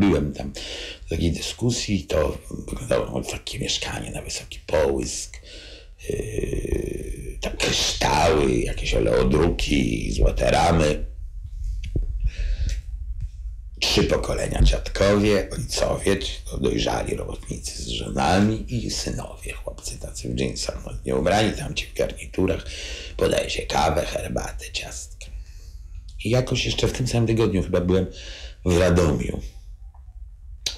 byłem tam w takiej dyskusji, to wyglądało takie mieszkanie na wysoki połysk, tam kryształy, jakieś oleodruki, złote ramy. 3 pokolenia: dziadkowie, ojcowie, dojrzali robotnicy z żonami i synowie, chłopcy tacy w dżinsach, nie ubrani, tam ci w garniturach, podaje się kawę, herbatę, ciastkę. I jakoś jeszcze w tym samym tygodniu chyba byłem w Radomiu,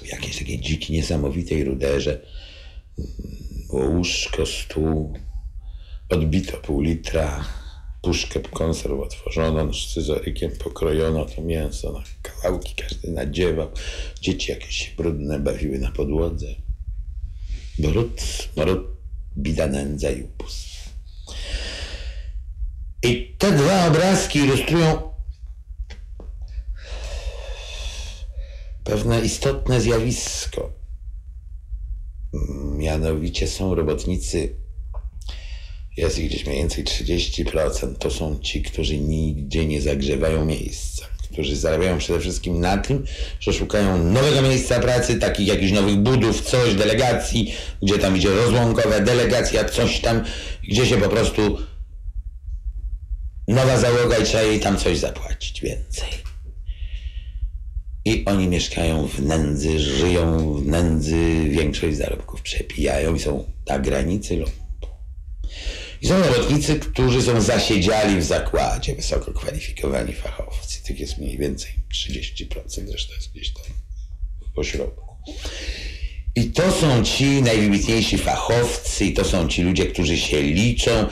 w jakiejś takiej dzikiej, niesamowitej ruderze. Było łóżko, stół, odbito pół litra, puszkę konserw otworzono, z scyzorykiem pokrojono to mięso na kawałki, każdy nadziewał. Dzieci jakieś brudne bawiły na podłodze. Brud, bida, nędza i ubóstwo. I te 2 obrazki ilustrują pewne istotne zjawisko. Mianowicie są robotnicy, jest ich gdzieś mniej więcej 30%, to są ci, którzy nigdzie nie zagrzewają miejsca, którzy zarabiają przede wszystkim na tym, że szukają nowego miejsca pracy, takich jakichś nowych budów, coś, delegacji, gdzie tam idzie rozłąkowa delegacja, coś tam, gdzie się po prostu nowa załoga i trzeba jej tam coś zapłacić więcej. I oni mieszkają w nędzy, żyją w nędzy, większość zarobków przepijają i są na granicy lumpu. I są robotnicy, którzy są zasiedziali w zakładzie, wysoko kwalifikowani fachowcy. Tych jest mniej więcej 30%, zresztą jest gdzieś tam po środku. I to są ci najwybitniejsi fachowcy, i to są ci ludzie, którzy się liczą.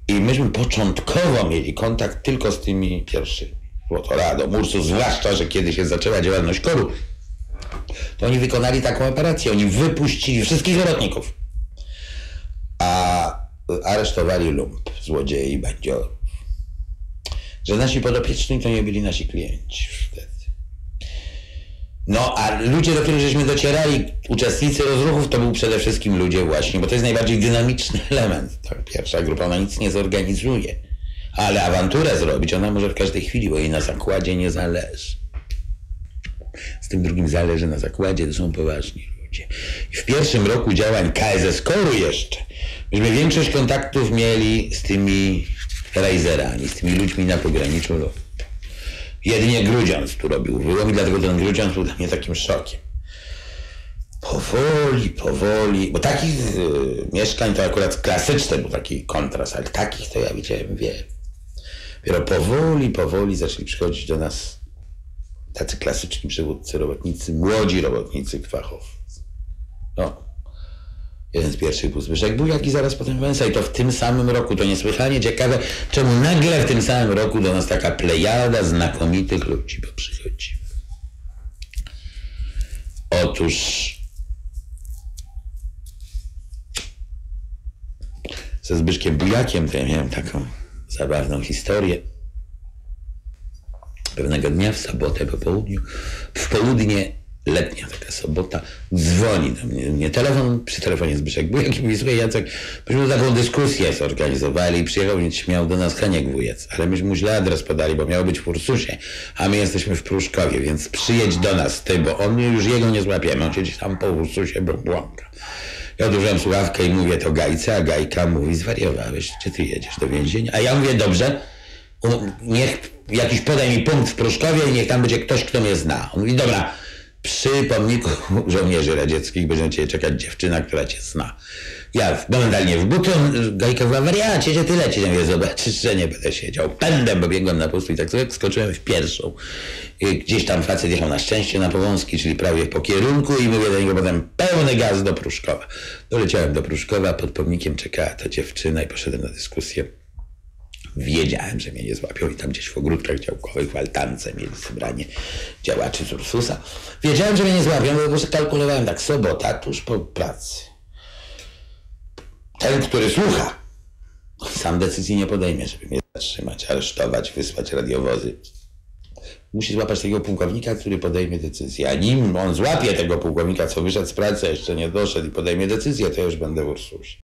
I myśmy początkowo mieli kontakt tylko z tymi pierwszymi. Było to Radom, Ursus, zwłaszcza, że kiedy się zaczęła działalność KOR-u, to oni wykonali taką operację. Oni wypuścili wszystkich robotników, a aresztowali lump, złodziei i bandziorów. Że nasi podopieczni to nie byli nasi klienci wtedy. No a ludzie, do których żeśmy docierali, uczestnicy rozruchów, to był przede wszystkim ludzie właśnie, bo to jest najbardziej dynamiczny element. Ta pierwsza grupa, ona nic nie zorganizuje, ale awanturę zrobić ona może w każdej chwili, bo jej na zakładzie nie zależy. Z tym drugim zależy na zakładzie, to są poważni ludzie. I w pierwszym roku działań KSS KOR-u jeszcze, myśmy większość kontaktów mieli z tymi rajzerami, z tymi ludźmi na pograniczu. Jedynie Grudziądz tu robił wyłom i dlatego ten Grudziądz był dla mnie takim szokiem. Powoli, bo takich mieszkań to akurat klasyczny był taki kontrast, ale takich to ja widziałem wiele. Dopiero powoli zaczęli przychodzić do nas tacy klasyczni przywódcy robotnicy, młodzi robotnicy, fachowcy. No. Jeden z pierwszych był Zbyszek Bujak i zaraz potem Węsa. I to w tym samym roku. To niesłychanie ciekawe, czemu nagle w tym samym roku do nas taka plejada znakomitych ludzi przychodzi. Otóż ze Zbyszkiem Bujakiem to ja miałem taką zabawną historię. Pewnego dnia w sobotę po południu, w południe, letnia taka sobota, dzwoni do mnie telefon, przy telefonie Zbyszek Bujak i mówi: słuchaj Jacek, myśmy taką dyskusję zorganizowali i przyjechał, więc miał do nas Heniek Wujec, ale myśmy mu źle adres podali, bo miał być w Ursusie, a my jesteśmy w Pruszkowie, więc przyjedź do nas ty, bo on już jego nie złapiemy, on siedzi tam po Ursusie, bo błąka. Ja odłożyłem słuchawkę i mówię to Gajce, a Gajka mówi: zwariowałeś, gdzie ty jedziesz, do więzienia? A ja mówię: dobrze, niech jakiś podaj mi punkt w Pruszkowie i niech tam będzie ktoś, kto mnie zna. On mówi: dobra, przy pomniku żołnierzy radzieckich będzie cię czekać dziewczyna, która cię zna. Ja momentalnie w buty, Gajka w wariacie, gdzie ty lecisz? Ja mówię: zobaczysz, że nie będę siedział. Pędem, bo biegłem na pusty i tak sobie skoczyłem w pierwszą. Gdzieś tam facet jechał na szczęście na Powązki, czyli prawie po kierunku, i mówię do niego potem: pełny gaz do Pruszkowa. Doleciałem do Pruszkowa, pod pomnikiem czekała ta dziewczyna i poszedłem na dyskusję. Wiedziałem, że mnie nie złapią i tam gdzieś w ogródkach działkowych w altance mieli zebranie działaczy z Ursusa. Wiedziałem, że mnie nie złapią, bo po prostu kalkulowałem tak: sobota, tuż po pracy. Ten, który słucha, sam decyzji nie podejmie, żeby mnie zatrzymać, aresztować, wysłać radiowozy. Musi złapać tego pułkownika, który podejmie decyzję. A nim on złapie tego pułkownika, co wyszedł z pracy, jeszcze nie doszedł i podejmie decyzję, to już będę w Ursusie.